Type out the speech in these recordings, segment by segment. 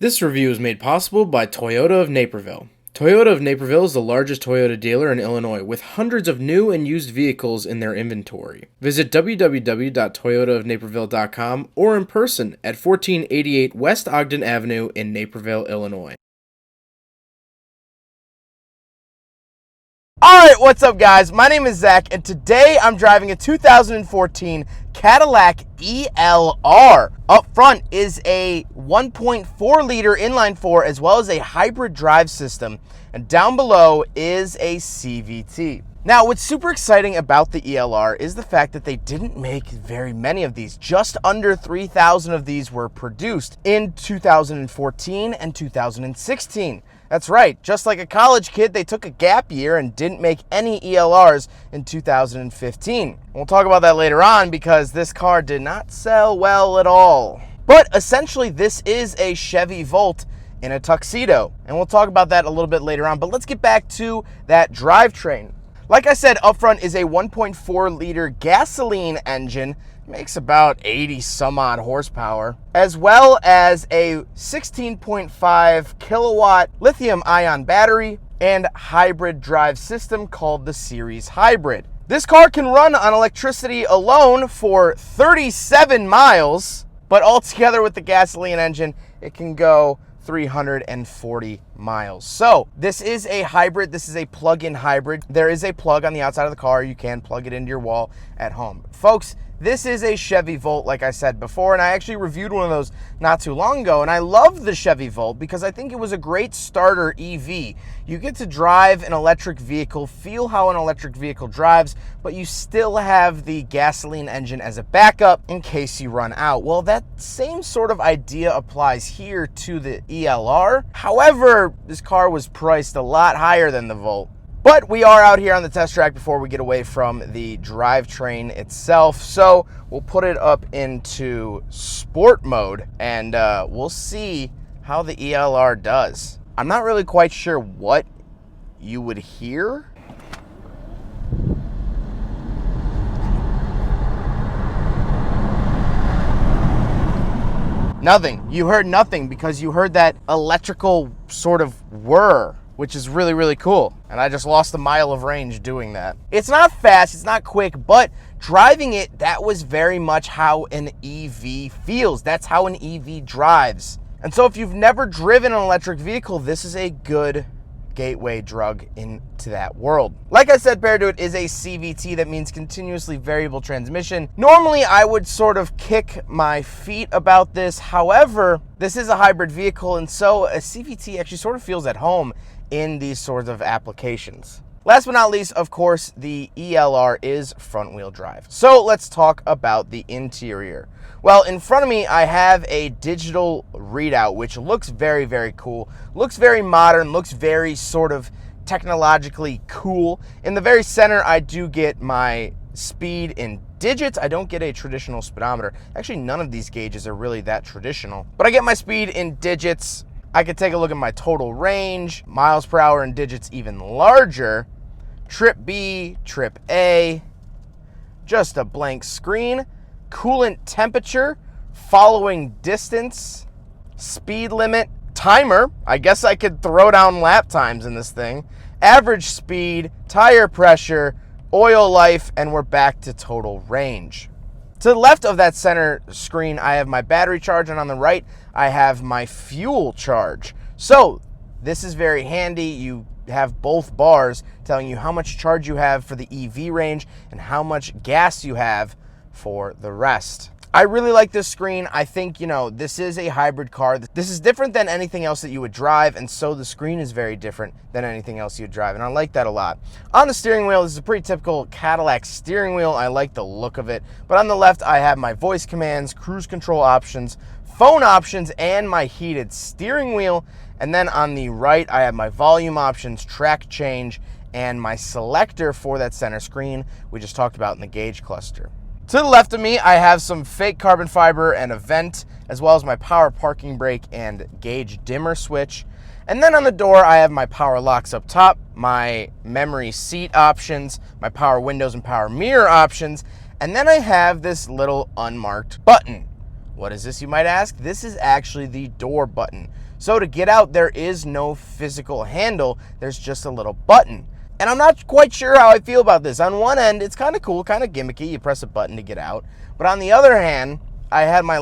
This review is made possible by Toyota of Naperville. Toyota of Naperville is the largest Toyota dealer in Illinois with hundreds of new and used vehicles in their inventory. Visit www.toyotaofnaperville.com or in person at 1488 West Ogden Avenue in Naperville, Illinois. Alright, what's up guys? My name is Zach and today I'm driving a 2014 Cadillac ELR. Up front is a 1.4 liter inline-4 as well as a hybrid drive system, and down below is a CVT. Now, what's super exciting about the ELR is the fact that they didn't make very many of these. Just under 3,000 of these were produced in 2014 and 2016. That's right, just like a college kid, they took a gap year and didn't make any ELRs in 2015. We'll talk about that later on because this car did not sell well at all. But essentially, this is a Chevy Volt in a tuxedo, and we'll talk about that a little bit later on. But let's get back to that drivetrain. Like I said, up front is a 1.4 liter gasoline engine, makes about 80 some odd horsepower, as well as a 16.5 kilowatt lithium ion battery and hybrid drive system called the Series Hybrid. This car can run on electricity alone for 37 miles, but altogether with the gasoline engine, it can go 340 miles. So this is a hybrid. This is a plug-in hybrid. There is a plug on the outside of the car. You can plug it into your wall at home. Folks, this is a Chevy Volt, like I said before, and I actually reviewed one of those not too long ago, and I love the Chevy Volt because I think it was a great starter EV. You get to drive an electric vehicle, feel how an electric vehicle drives, but you still have the gasoline engine as a backup in case you run out. Well, that same sort of idea applies here to the ELR. However, this car was priced a lot higher than the Volt. But we are out here on the test track before we get away from the drivetrain itself. So we'll put it up into sport mode and we'll see how the ELR does. I'm not really quite sure what you would hear. Nothing. You heard nothing because you heard that electrical sort of whir, which is really, really cool. And I just lost a mile of range doing that. It's not fast, it's not quick, but driving it, that was very much how an EV feels. That's how an EV drives. And so if you've never driven an electric vehicle, this is a good gateway drug into that world. Like I said, paired to it is a CVT. That means continuously variable transmission. Normally, I would sort of kick my feet about this. However, this is a hybrid vehicle, and so a CVT actually sort of feels at home in these sorts of applications. Last but not least, of course, the ELR is front-wheel drive. So let's talk about the interior. Well, in front of me, I have a digital readout, which looks very, very cool. Looks very modern, looks very sort of technologically cool. In the very center, I do get my speed in digits. I don't get a traditional speedometer. Actually, none of these gauges are really that traditional. But I get my speed in digits. I could take a look at my total range, miles per hour in digits even larger, trip B, trip A, just a blank screen, coolant temperature, following distance, speed limit, timer, I guess I could throw down lap times in this thing, average speed, tire pressure, oil life, and we're back to total range. To the left of that center screen, I have my battery charge, and on the right, I have my fuel charge. So this is very handy. You have both bars telling you how much charge you have for the EV range and how much gas you have for the rest. I really like this screen. I think, this is a hybrid car. This is different than anything else that you would drive, and so the screen is very different than anything else you'd drive, and I like that a lot. On the steering wheel, this is a pretty typical Cadillac steering wheel. I like the look of it. But on the left, I have my voice commands, cruise control options, phone options, and my heated steering wheel. And then on the right, I have my volume options, track change, and my selector for that center screen we just talked about in the gauge cluster. To the left of me, I have some fake carbon fiber and a vent, as well as my power parking brake and gauge dimmer switch. And then on the door, I have my power locks up top, my memory seat options, my power windows and power mirror options, and then I have this little unmarked button. What is this, you might ask? This is actually the door button. So to get out, there is no physical handle. There's just a little button. And I'm not quite sure how I feel about this. On one end, it's kind of cool, kind of gimmicky. You press a button to get out. But on the other hand, I had my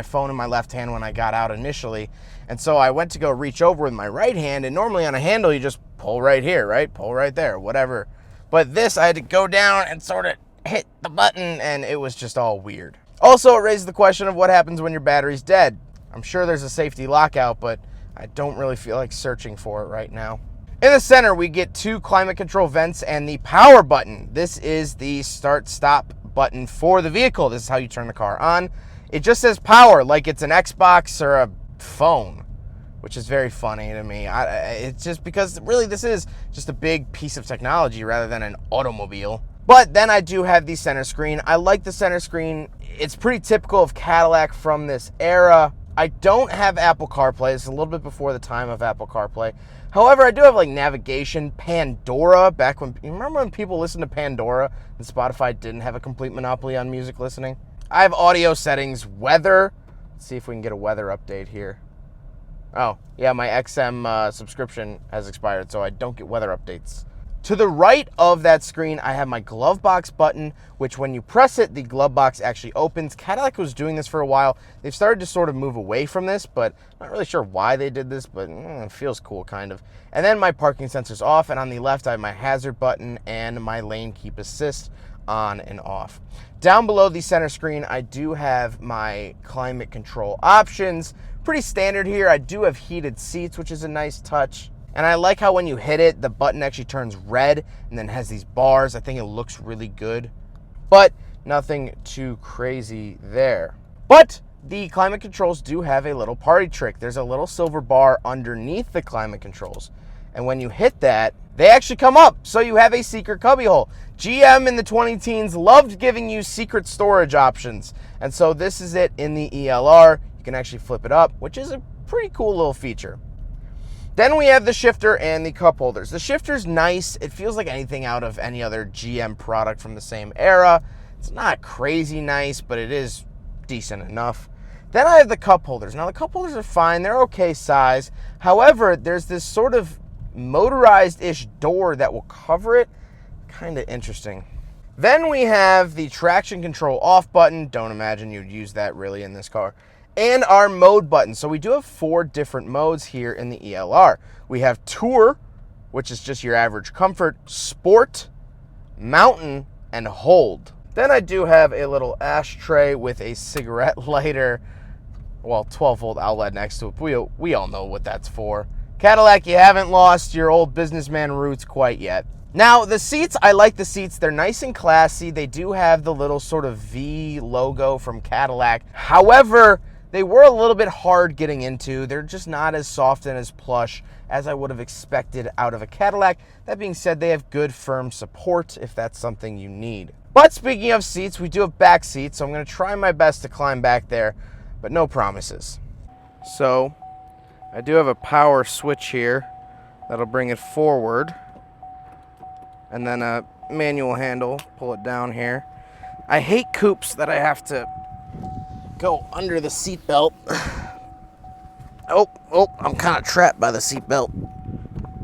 phone in my left hand when I got out initially. And so I went to go reach over with my right hand. And normally on a handle, you just pull right here, right? Pull right there, whatever. But this, I had to go down and sort of hit the button, and it was just all weird. Also, it raises the question of what happens when your battery's dead. I'm sure there's a safety lockout, but I don't really feel like searching for it right now. In the center, we get 2 climate control vents and the power button. This is the start-stop button for the vehicle. This is how you turn the car on. It just says power, like it's an Xbox or a phone, which is very funny to me. It's just because really this is just a big piece of technology rather than an automobile. But then I do have the center screen. I like the center screen. It's pretty typical of Cadillac from this era. I don't have Apple CarPlay. It's a little bit before the time of Apple CarPlay. However, I do have like navigation, Pandora. Back when, you remember when people listened to Pandora and Spotify didn't have a complete monopoly on music listening? I have audio settings, weather. Let's see if we can get a weather update here. Oh, yeah, my XM subscription has expired, so I don't get weather updates. To the right of that screen, I have my glove box button, which when you press it, the glove box actually opens. Cadillac was doing this for a while. They've started to sort of move away from this, but I'm not really sure why they did this, but it feels cool, kind of. And then my parking sensor's off, and on the left, I have my hazard button and my lane keep assist on and off. Down below the center screen, I do have my climate control options. Pretty standard here. I do have heated seats, which is a nice touch. And I like how when you hit it, the button actually turns red and then has these bars. I think it looks really good, but nothing too crazy there. But the climate controls do have a little party trick. There's a little silver bar underneath the climate controls. And when you hit that, they actually come up. So you have a secret cubbyhole. GM in the 20-teens loved giving you secret storage options. And so this is it in the ELR. You can actually flip it up, which is a pretty cool little feature. Then we have the shifter and the cup holders. The shifter's nice. It feels like anything out of any other GM product from the same era. It's not crazy nice, but it is decent enough. Then I have the cup holders. Now, the cup holders are fine. They're okay size. However, there's this sort of motorized-ish door that will cover it. Kind of interesting. Then we have the traction control off button. Don't imagine you'd use that really in this car. And our mode button. So we do have 4 different modes here in the ELR. We have Tour, which is just your average comfort, Sport, Mountain, and Hold. Then I do have a little ashtray with a cigarette lighter, well, 12-volt outlet next to it. We all know what that's for. Cadillac, you haven't lost your old businessman roots quite yet. Now, the seats, I like the seats. They're nice and classy. They do have the little sort of V logo from Cadillac. However, they were a little bit hard getting into. They're just not as soft and as plush as I would have expected out of a Cadillac. That being said, they have good firm support if that's something you need. But speaking of seats, we do have back seats, so I'm going to try my best to climb back there, but no promises. So, I do have a power switch here that'll bring it forward, and then a manual handle, pull it down here. I hate coupes that I have to go under the seat belt. Oh, I'm kind of trapped by the seat belt.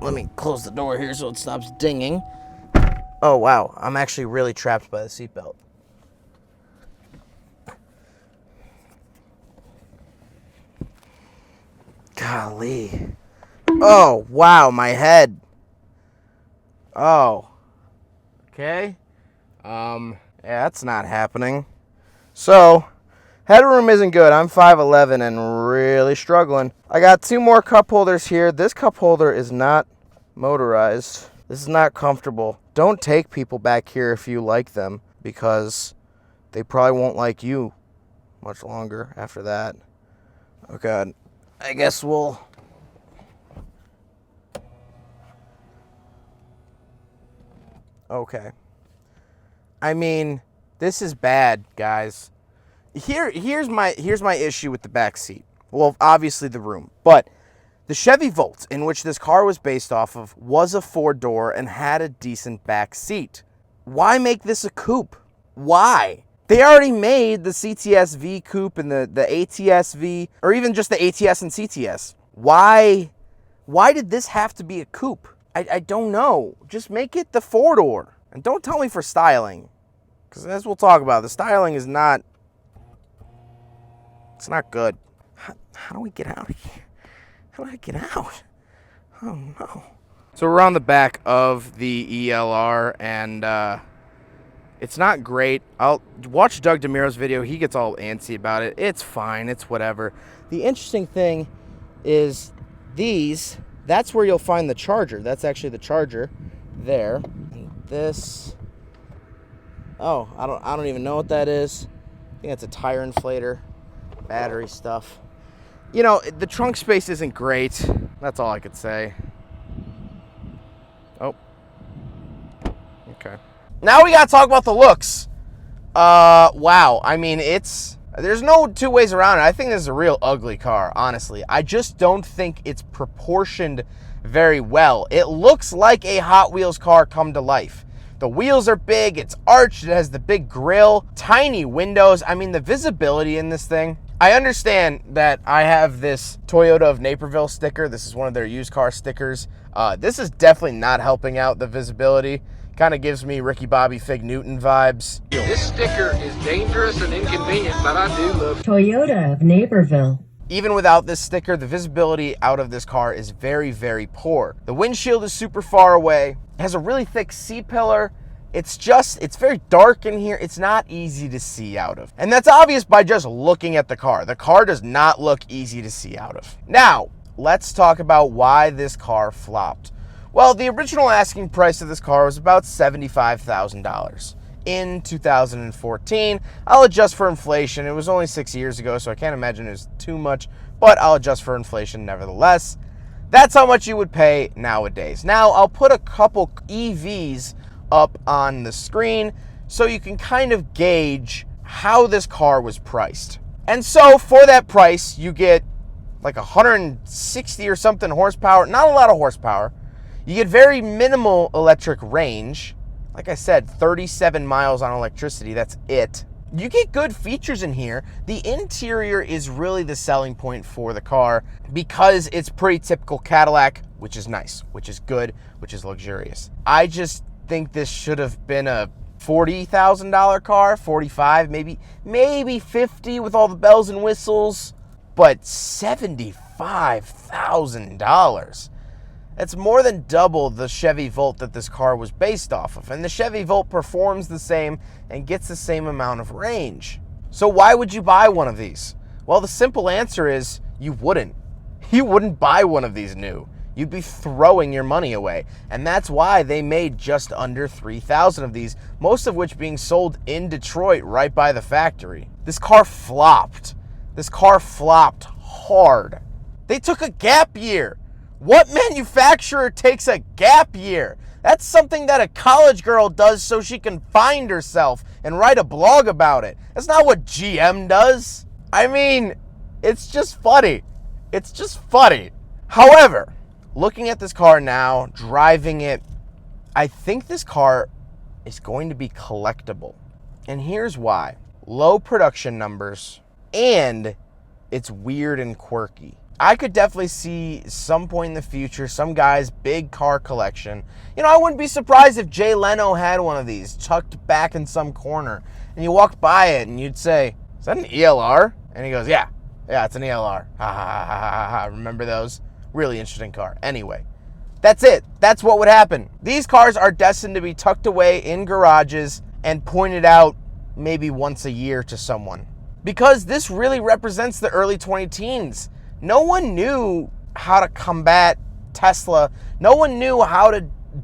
Let me close the door here so it stops dinging. Oh, wow, I'm actually really trapped by the seat belt. Golly. Oh, wow, my head. Oh. Okay. Yeah, that's not happening. So, headroom isn't good. I'm 5'11" and really struggling. I got 2 more cup holders here. This cup holder is not motorized. This is not comfortable. Don't take people back here if you like them, because they probably won't like you much longer after that. Oh, God. I guess we'll... Okay. I mean, this is bad, guys. Here's my issue with the back seat. Well, obviously the room, but the Chevy Volt, in which this car was based off of, was a 4-door and had a decent back seat. Why make this a coupe? Why? They already made the CTS V Coupe and the ATS V, or even just the ATS and CTS. Why did this have to be a coupe? I don't know. Just make it the 4-door. And don't tell me for styling. Because as we'll talk about, the styling is not... It's not good. How do we get out of here? How do I get out? Oh, no. So we're on the back of the ELR, and it's not great. I'll watch Doug DeMiro's video. He gets all antsy about it. It's fine. It's whatever. The interesting thing is these, that's where you'll find the charger. That's actually the charger there. And this, oh, I don't even know what that is. I think that's a tire inflator, battery stuff. You know, the trunk space isn't great. That's all I could say. Oh. Okay. Now we gotta talk about the looks. Wow. I mean, there's no two ways around it. I think this is a real ugly car, honestly. I just don't think it's proportioned very well. It looks like a Hot Wheels car come to life. The wheels are big, it's arched, it has the big grille, tiny windows. I mean, the visibility in this thing. I understand that I have this Toyota of Naperville sticker. This is one of their used car stickers. This is definitely not helping out the visibility. Kind of gives me Ricky Bobby Fig Newton vibes. This sticker is dangerous and inconvenient, but I do love Toyota of Naperville. Even without this sticker, the visibility out of this car is very, very poor. The windshield is super far away. It has a really thick C-pillar. It's very dark in here. It's not easy to see out of. And that's obvious by just looking at the car. The car does not look easy to see out of. Now, let's talk about why this car flopped. Well, the original asking price of this car was about $75,000 in 2014. I'll adjust for inflation. It was only 6 years ago, so I can't imagine it was too much, but I'll adjust for inflation nevertheless. That's how much you would pay nowadays. Now, I'll put a couple EVs up on the screen so you can kind of gauge how this car was priced. And so for that price, you get like 160 or something horsepower, not a lot of horsepower. You get very minimal electric range. Like I said, 37 miles on electricity, that's it. You get good features in here. The interior is really the selling point for the car because it's pretty typical Cadillac, which is nice, which is good, which is luxurious. I just think this should have been a $40,000 car, 45, maybe 50 with all the bells and whistles, but $75,000. That's more than double the Chevy Volt that this car was based off of. And the Chevy Volt performs the same and gets the same amount of range. So why would you buy one of these? Well, the simple answer is you wouldn't. You wouldn't buy one of these new. You'd be throwing your money away. And that's why they made just under 3,000 of these, most of which being sold in Detroit right by the factory. This car flopped. This car flopped hard. They took a gap year. What manufacturer takes a gap year? That's something that a college girl does so she can find herself and write a blog about it. That's not what GM does. I mean, it's just funny. It's just funny. However, looking at this car now, driving it, I think this car is going to be collectible. And here's why. Low production numbers, and it's weird and quirky. I could definitely see some point in the future, some guy's big car collection. You know, I wouldn't be surprised if Jay Leno had one of these tucked back in some corner and you walked by it and you'd say, is that an ELR? And he goes, yeah, it's an ELR. Ha ha ha ha ha. Remember those? Really interesting car. Anyway, that's it. That's what would happen. These cars are destined to be tucked away in garages and pointed out maybe once a year to someone. Because this really represents the early 2010s. No one knew how to combat Tesla. No one knew how to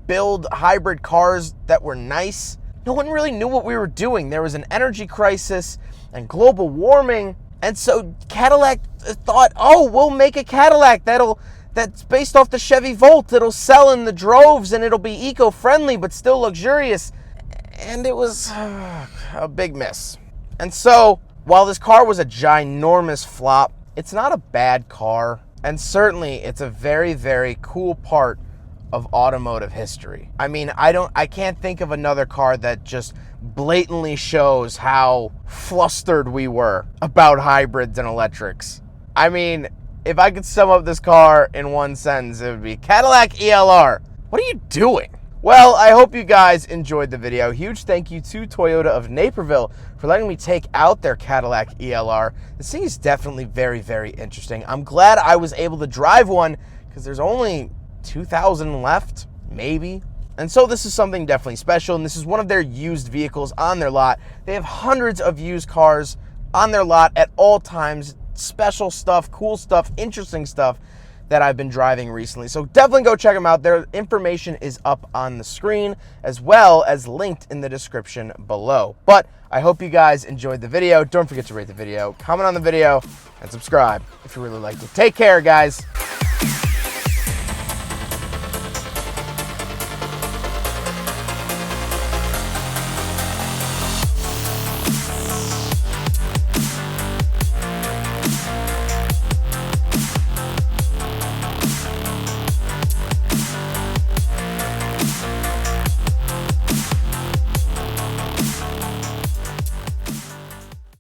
build hybrid cars that were nice. No one really knew what we were doing. There was an energy crisis and global warming. And so Cadillac thought, oh, we'll make a Cadillac that's based off the Chevy Volt. It'll sell in the droves and it'll be eco-friendly but still luxurious. And it was a big miss. And so while this car was a ginormous flop, it's not a bad car, and certainly it's a very, very cool part of automotive history. I mean, I can't think of another car that just blatantly shows how flustered we were about hybrids and electrics. I mean, if I could sum up this car in one sentence, it would be Cadillac ELR. What are you doing? Well, I hope you guys enjoyed the video. Huge thank you to Toyota of Naperville for letting me take out their Cadillac ELR. This thing is definitely very, very interesting. I'm glad I was able to drive one because there's only 2,000 left, maybe. And so this is something definitely special, and this is one of their used vehicles on their lot. They have hundreds of used cars on their lot at all times. Special stuff, cool stuff, interesting stuff that I've been driving recently. So definitely go check them out. Their information is up on the screen as well as linked in the description below. But I hope you guys enjoyed the video. Don't forget to rate the video, comment on the video, and subscribe if you really liked it. Take care, guys.